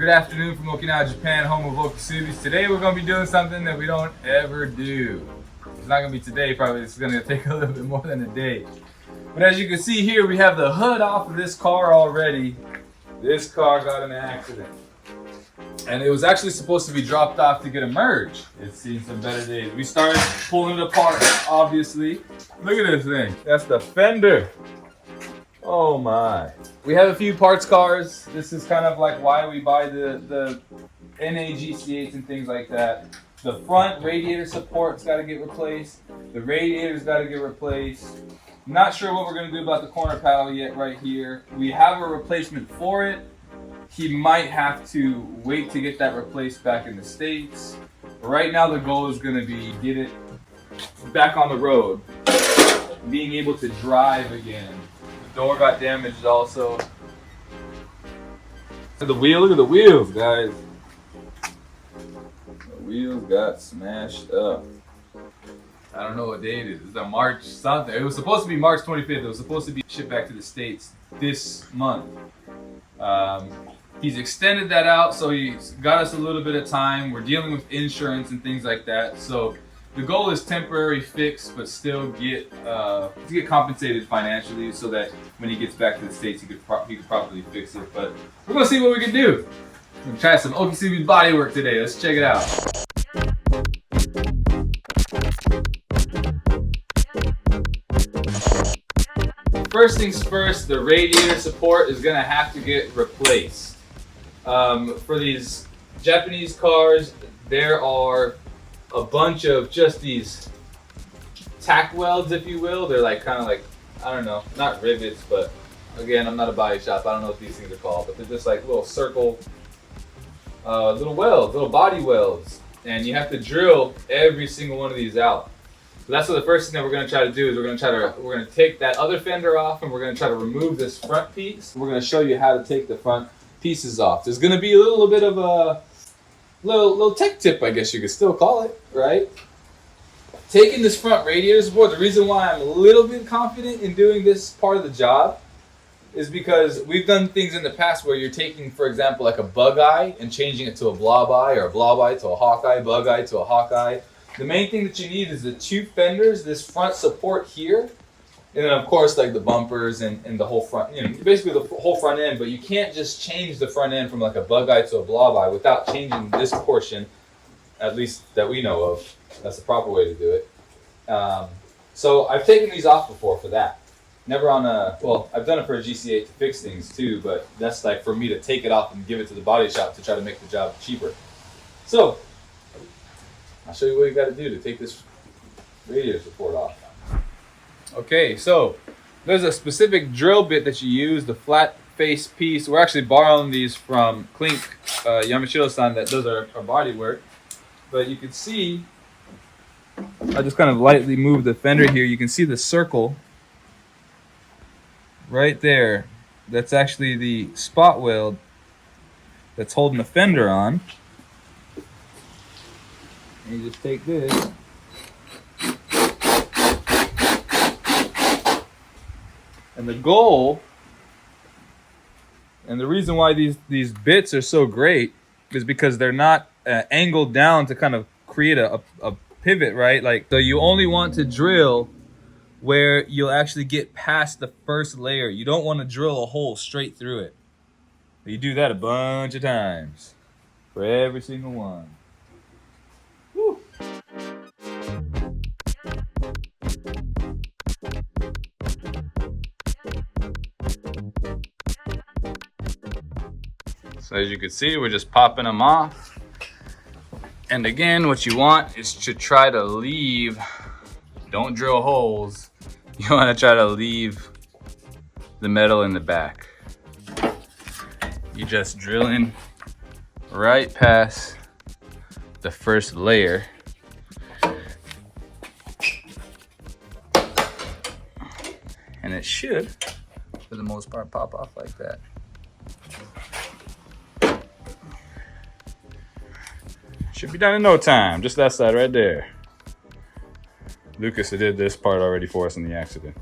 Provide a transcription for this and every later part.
Good afternoon from Okinawa, Japan, home of OkiSubies. Today we're going to be doing something that we don't ever do. It's not going to be today, probably. It's going to take a little bit more than a day. But as you can see here, we have the hood off of this car already. This car got in an accident. And it was actually supposed to be dropped off to get a merge. It's seen some better days. We started pulling it apart, obviously. Look at this thing. That's the fender. Oh my. We have a few parts cars. This is kind of like why we buy the NA GC8s and things like that. The front radiator support's got to get replaced. The radiator's got to get replaced. Not sure what we're going to do about the corner panel yet right here. We have a replacement for it. He might have to wait to get that replaced back in the States. But right now the goal is going to be get it back on the road. Being able to drive again. The door got damaged also. The wheel, look at the wheels, guys. The wheels got smashed up. I don't know what day it is. It's a March something. It was supposed to be March 25th. It was supposed to be shipped back to the States this month. He's extended that out, so he's got us a little bit of time. We're dealing with insurance and things like that. So the goal is temporary fix, but still get to get compensated financially, so that when he gets back to the States, he could properly fix it. But we're gonna see what we can do. We're gonna try some OkiSubies body work today. Let's check it out. First things first, the radiator support is gonna have to get replaced. For these Japanese cars, there are a bunch of just these tack welds, if you will. They're like kind of like, I don't know, not rivets, but again, I'm not a body shop. I don't know what these things are called, but they're just like little circle, little welds, little body welds, and you have to drill every single one of these out. So that's what the first thing that we're going to try to do is we're going to take that other fender off, and we're going to try to remove this front piece. We're going to show you how to take the front pieces off. There's going to be a little bit of a little tech tip, I guess you could still call it, right? Taking this front radiator support, the reason why I'm a little bit confident in doing this part of the job is because we've done things in the past where you're taking, for example, like a bug eye and changing it to a blob eye, or a blob eye to a hawk eye, bug eye to a hawk eye. The main thing that you need is the two fenders, this front support here, and then of course like the bumpers and the whole front, you know, basically the whole front end. But you can't just change the front end from like a bug eye to a blob eye without changing this portion, at least that we know of. That's the proper way to do it. So I've taken these off before for that. Never on a, well, I've done it for a GC8 to fix things too, but that's like for me to take it off and give it to the body shop to try to make the job cheaper. So I'll show you what you got to do to take this radiator support off. Okay, so there's a specific drill bit that you use, the flat face piece. We're actually borrowing these from Clink Yamashiro-san that does our body work. But you can see, I just kind of lightly move the fender here. You can see the circle right there. That's actually the spot weld that's holding the fender on. And you just take this. And the goal, and the reason why these bits are so great is because they're not angled down to kind of create a pivot, right? Like, so you only want to drill where you'll actually get past the first layer. You don't want to drill a hole straight through it. You do that a bunch of times for every single one. Woo. So as you can see, we're just popping them off. And again, what you want is to try to leave, don't drill holes. You want to try to leave the metal in the back. You just drill in right past the first layer. And it should, for the most part, pop off like that. Should be done in no time, just that side right there. Lucas did this part already for us in the accident.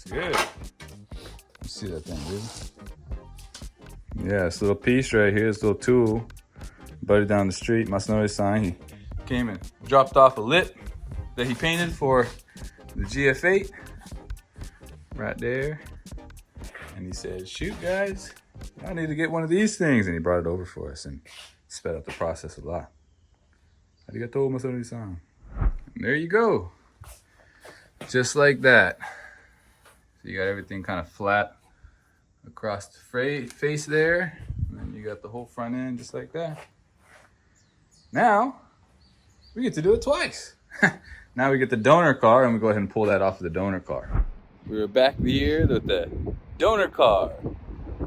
good. You see that thing, dude? Yeah, this little piece right here, this little tool. Buddy down the street, must know his sign. He came and dropped off a lip that he painted for the GF8 right there. And he said, shoot guys, I need to get one of these things. And he brought it over for us and sped up the process a lot. Arigatou masaru-san. And there you go. Just like that. So you got everything kind of flat across the face there. And then you got the whole front end just like that. Now, we get to do it twice. Now we get the donor car, and we go ahead and pull that off of the donor car. We were back here with the donor car.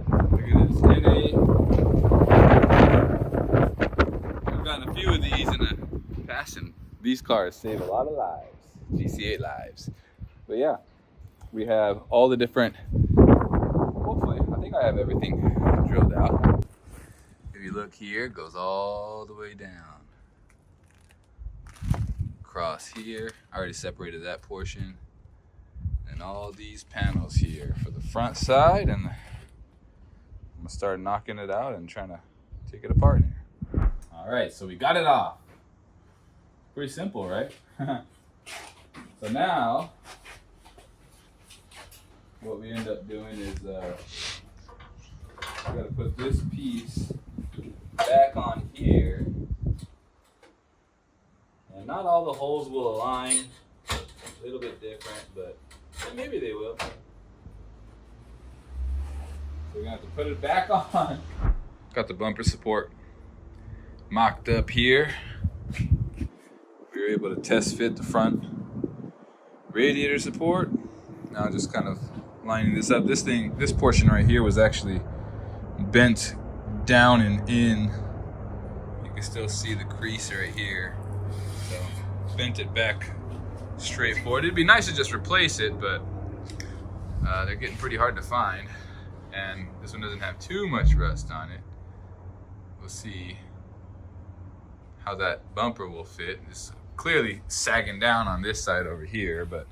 Look at this, NA. I've gotten a few of these in the past, and these cars save a lot of lives. GC8 lives. But yeah, we have all the different, hopefully, I think I have everything drilled out. If you look here, it goes all the way down. Across here, I already separated that portion. And all these panels here for the front side, and I'm gonna start knocking it out and trying to take it apart here. All right, so we got it off. Pretty simple, right? So now, what we end up doing is we gotta put this piece back on here. And not all the holes will align, a little bit different, but maybe they will. So we're gonna have to put it back on. Got the bumper support mocked up here. We were able to test fit the front radiator support. Now just kind of lining this up. This portion right here was actually bent down and in. You can still see the crease right here. So bent it back straight forward. It'd be nice to just replace it, but they're getting pretty hard to find. And this one doesn't have too much rust on it. We'll see how that bumper will fit. It's clearly sagging down on this side over here, but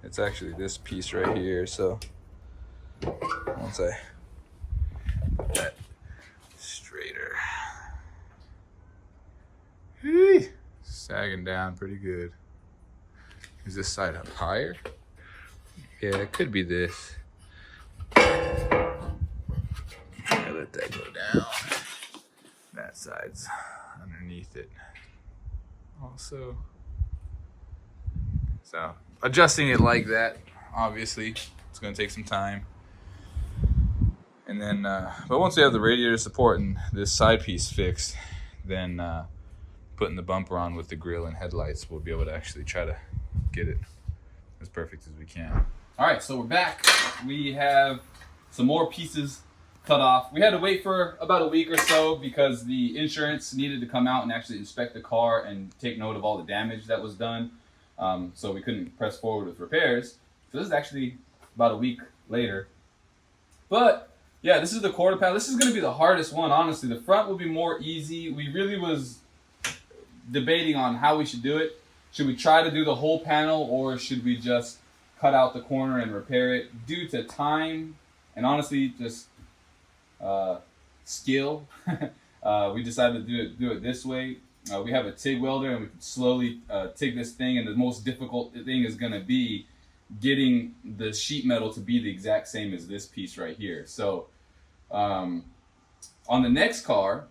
it's actually this piece right here. So once I put that straighter, sagging down pretty good. Is this side up higher? Yeah, it could be this. I let that go down. That side's underneath it. Also, so adjusting it like that, obviously, it's gonna take some time. And then, but once we have the radiator support and this side piece fixed, then putting the bumper on with the grille and headlights, we'll be able to actually try to get it as perfect as we can. All right, so we're back. We have some more pieces cut off. We had to wait for about a week or so because the insurance needed to come out and actually inspect the car and take note of all the damage that was done. So we couldn't press forward with repairs. So this is actually about a week later. But yeah, this is the quarter panel. This is going to be the hardest one, honestly. The front will be more easy. We really was debating on how we should do it. Should we try to do the whole panel, or should we just cut out the corner and repair it? Due to time and honestly just skill, we decided to do it this way. We have a TIG welder, and we can slowly TIG this thing, and the most difficult thing is going to be getting the sheet metal to be the exact same as this piece right here. So on the next car,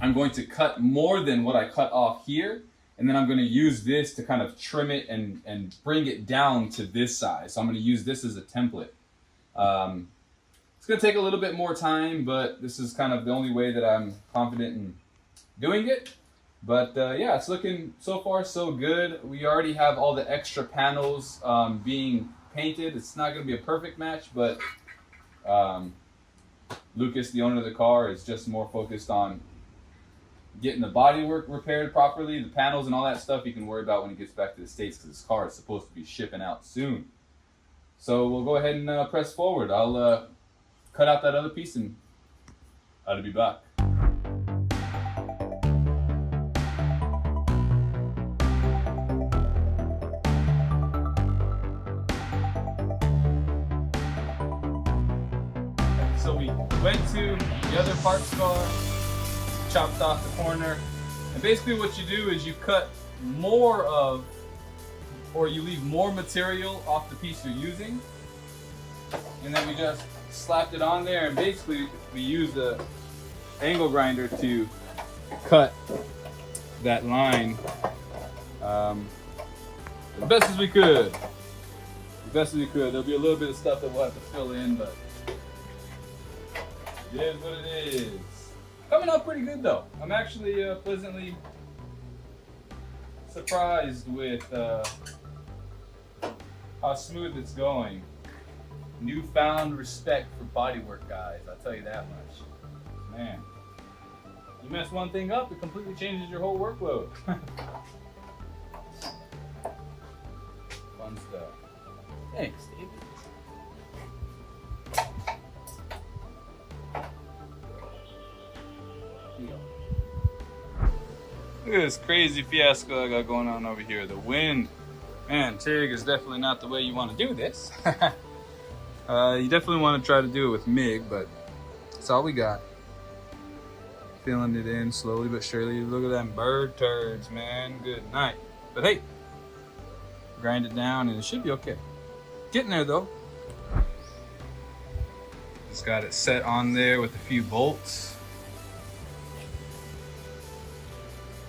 I'm going to cut more than what I cut off here, and then I'm going to use this to kind of trim it and bring it down to this size. So I'm going to use this as a template. It's going to take a little bit more time, but this is kind of the only way that I'm confident in doing it. But yeah, it's looking so far so good. We already have all the extra panels being painted. It's not going to be a perfect match, but Lucas, the owner of the car, is just more focused on getting the bodywork repaired properly. The panels and all that stuff he can worry about when he gets back to the States, because his car is supposed to be shipping out soon. So we'll go ahead and press forward. I'll cut out that other piece and I'll be back. went to the other parts car, chopped off the corner, and basically what you do is you cut more of, or you leave more material off the piece you're using, and then we just slapped it on there, and basically we used a angle grinder to cut that line the best as we could. There'll be a little bit of stuff that we'll have to fill in, but it is what it is. Coming out pretty good though. I'm actually pleasantly surprised with how smooth it's going. Newfound respect for bodywork guys, I'll tell you that much. Man, you mess one thing up, it completely changes your whole workload. Fun stuff. Thanks, David. Look at this crazy fiasco I got going on over here. The wind. Man, TIG is definitely not the way you want to do this. You definitely want to try to do it with MIG, but that's all we got. Filling it in slowly but surely. Look at them bird turds, man. Good night. But hey, grind it down and it should be okay. Getting there though. Just got it set on there with a few bolts.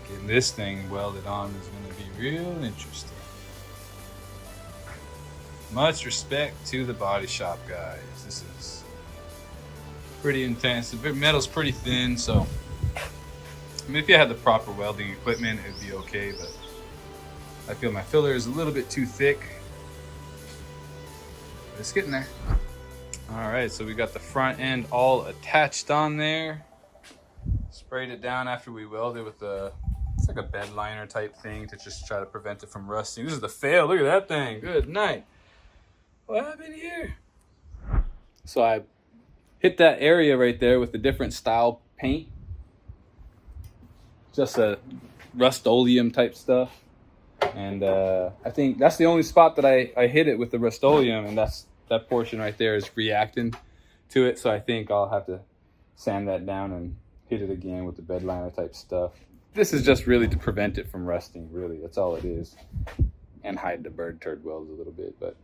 Getting this thing welded on is going to be real interesting. Much respect to the body shop guys. This is pretty intense. The metal's pretty thin, so I mean, if you had the proper welding equipment, it'd be okay, but I feel my filler is a little bit too thick. But it's getting there. All right, so we got the front end all attached on there. Sprayed it down after we welded with the, it's like a bed liner type thing to just try to prevent it from rusting. This is the fail. Look at that thing. Good night. What happened here? So I hit that area right there with the different style paint. Just a Rust-Oleum type stuff. And I think that's the only spot that I hit it with the Rust-Oleum, and that portion right there is reacting to it. So I think I'll have to sand that down and hit it again with the bed liner type stuff. This is just really to prevent it from rusting, really. That's all it is. And hide the bird turd welds a little bit, but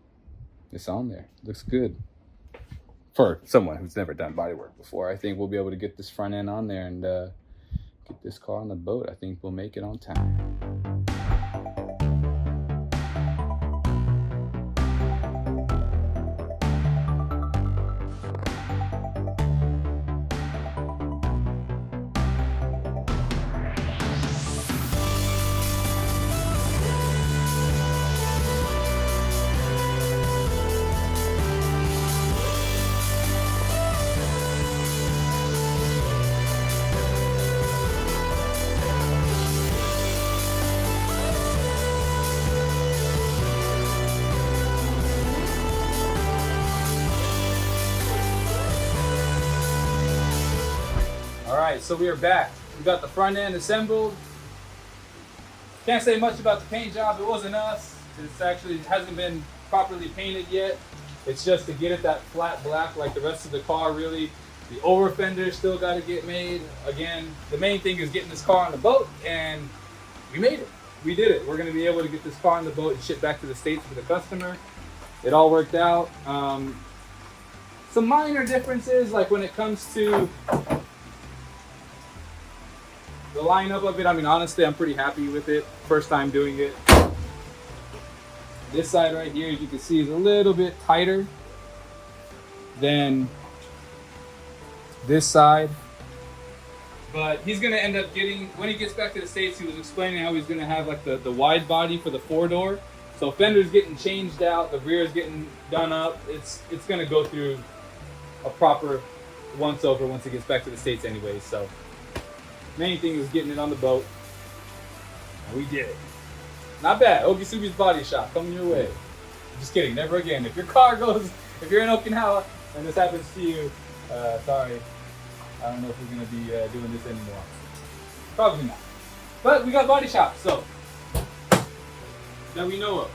it's on there. Looks good. For someone who's never done bodywork before, I think we'll be able to get this front end on there and get this car on the boat. I think we'll make it on time. Alright, so we are back. We got the front end assembled. Can't say much about the paint job. It wasn't us. It actually hasn't been properly painted yet. It's just to get it that flat black like the rest of the car, really. The over fender still got to get made. Again, the main thing is getting this car on the boat, and we made it. We did it. We're going to be able to get this car on the boat and ship back to the States for the customer. It all worked out. Some minor differences, like when it comes to the lineup of it. I mean, honestly, I'm pretty happy with it. First time doing it. This side right here, as you can see, is a little bit tighter than this side. But he's gonna end up getting, when he gets back to the States, he was explaining how he's gonna have like the wide body for the 4-door. So fender's getting changed out, the rear's getting done up. It's gonna go through a proper once over once he gets back to the States anyways. So main thing was getting it on the boat, and we did it. Not bad. OkiSubies Body Shop coming your way. Just kidding, never again. If your car goes, if you're in Okinawa and this happens to you, sorry. I don't know if we're gonna be doing this anymore. Probably not. But we got Body Shop, so that we know of.